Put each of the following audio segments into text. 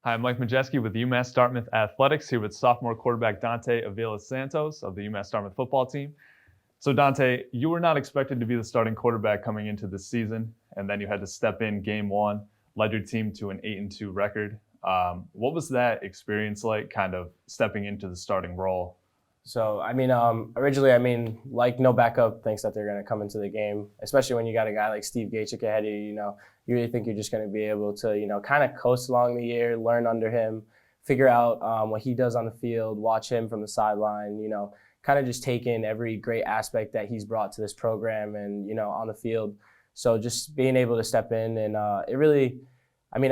Hi, I'm Mike Majeski with UMass Dartmouth Athletics, here with sophomore quarterback Dante Avila-Santos of the UMass Dartmouth football team. So Dante, you were not expected to be the starting quarterback coming into this season, and then you had to step in game one, led your team to an 8-2 record. What was that experience like, kind of stepping into the starting role? Originally, like no backup thinks that they're going to come into the game, especially when you got a guy like Steve Gachik ahead of you. You really think you're just going to be able to, kind of coast along the year, learn under him, figure out what he does on the field, watch him from the sideline, kind of just take in every great aspect that he's brought to this program and, on the field. So just being able to step in and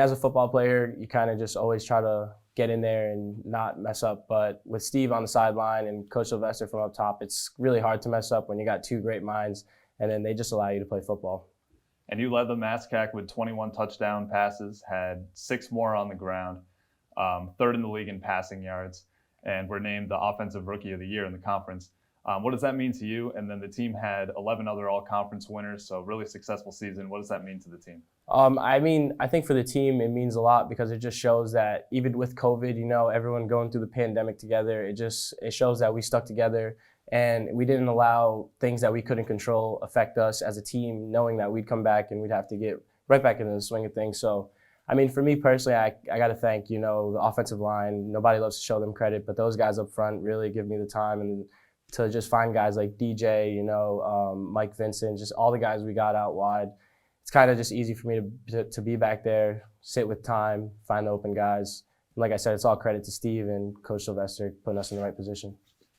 as a football player, you kind of just always try to get in there and not mess up. But with Steve on the sideline and Coach Sylvester from up top, it's really hard to mess up when you got two great minds, and then they just allow you to play football. And you led the MassCAC with 21 touchdown passes, had 6 more on the ground, third in the league in passing yards, and were named the Offensive Rookie of the Year in the conference. What does that mean to you? And then the team had 11 other all-conference winners, so really successful season. What does that mean to the team? I think for the team, it means a lot because it just shows that even with COVID, everyone going through the pandemic together, it shows that we stuck together and we didn't allow things that we couldn't control affect us as a team, knowing that we'd come back and we'd have to get right back into the swing of things. So, for me personally, I got to thank, the offensive line. Nobody loves to show them credit, but those guys up front really give me the time and to just find guys like DJ, Mike Vincent, just all the guys we got out wide. It's kind of just easy for me to be back there, sit with time, find the open guys. And like I said, it's all credit to Steve and Coach Sylvester putting us in the right position.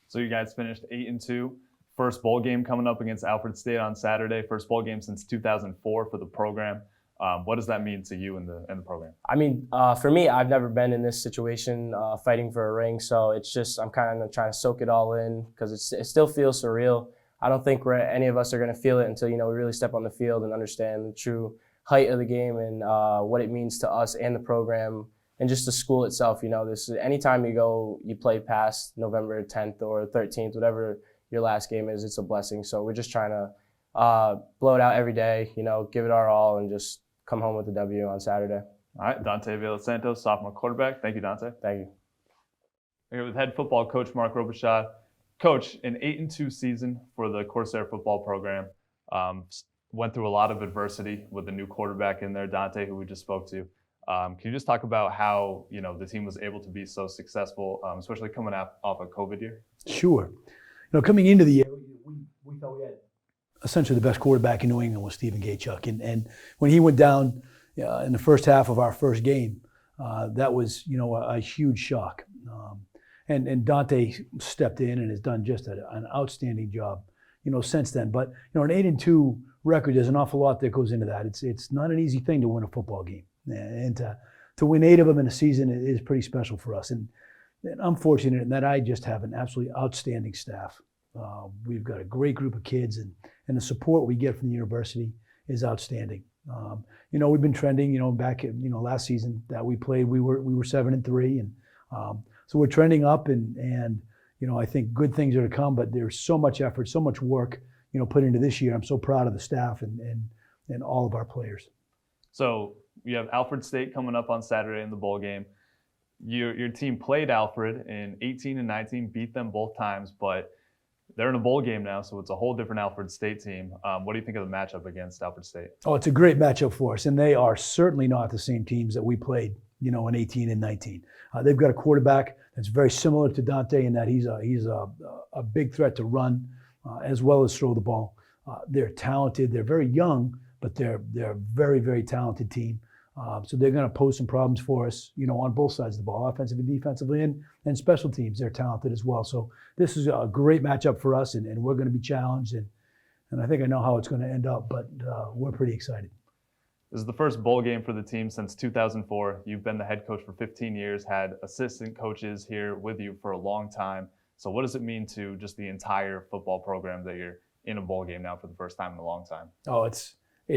So you guys finished 8-2. First bowl game coming up against Alfred State on Saturday. First bowl game since 2004 for the program. What does that mean to you in the program? For me, I've never been in this situation fighting for a ring, so it's just I'm kind of trying to soak it all in because it still feels surreal. I don't think any of us are going to feel it until we really step on the field and understand the true height of the game and what it means to us and the program and just the school itself. Anytime you play past November 10th or 13th, whatever your last game is, it's a blessing. So we're just trying to blow it out every day. Give it our all and just come home with a W on Saturday. All right, Dante Avila-Santos, sophomore quarterback. Thank you, Dante. Thank you. Here with head football coach Mark Robichaud. Coach, an 8-2 season for the Corsair football program. Went through a lot of adversity with the new quarterback in there, Dante, who we just spoke to. Can you just talk about how the team was able to be so successful, especially coming off a COVID year? Sure. Coming into the year, we thought we had essentially the best quarterback in New England was Stephen Gachuk. And when he went down in the first half of our first game, that was a huge shock. And Dante stepped in and has done just an outstanding job, since then. But an 8-2 record, there's an awful lot that goes into that. It's not an easy thing to win a football game, and to win 8 of them in a season is pretty special for us. And I'm fortunate in that I just have an absolutely outstanding staff. We've got a great group of kids, and the support we get from the university is outstanding. We've been trending. Back last season that we played, we were 7-3, and so we're trending up, and I think good things are to come. But there's so much effort, so much work, put into this year. I'm so proud of the staff and all of our players. So you have Alfred State coming up on Saturday in the bowl game. Your team played Alfred in 18 and 19, beat them both times, but they're in a bowl game now, so it's a whole different Alfred State team. What do you think of the matchup against Alfred State? Oh, it's a great matchup for us, and they are certainly not the same teams that we played, in 18 and 19. They've got a quarterback that's very similar to Dante in that he's a big threat to run as well as throw the ball. They're talented. They're very young, but they're a very, very talented team. So they're going to pose some problems for us, on both sides of the ball, offensively and defensively, and special teams. They're talented as well. So this is a great matchup for us, and we're going to be challenged. And I think I know how it's going to end up, but we're pretty excited. This is the first bowl game for the team since 2004. You've been the head coach for 15 years, had assistant coaches here with you for a long time. So what does it mean to just the entire football program that you're in a bowl game now for the first time in a long time? Oh, it's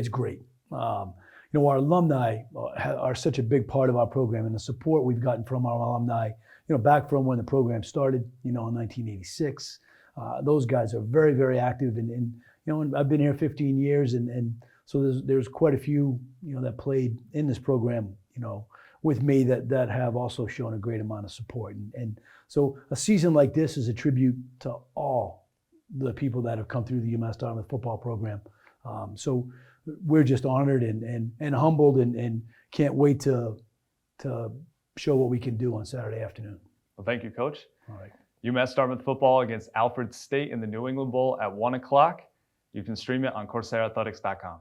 great. Our alumni are such a big part of our program, and the support we've gotten from our alumni, back from when the program started, in 1986. Those guys are very, very active, and I've been here 15 years, and so there's quite a few, that played in this program, with me that have also shown a great amount of support. And so a season like this is a tribute to all the people that have come through the UMass Dartmouth football program. So we're just honored and humbled and can't wait to show what we can do on Saturday afternoon. Well, thank you, Coach. All right. UMass Dartmouth football against Alfred State in the New England Bowl at 1 o'clock. You can stream it on Corsairathletics.com.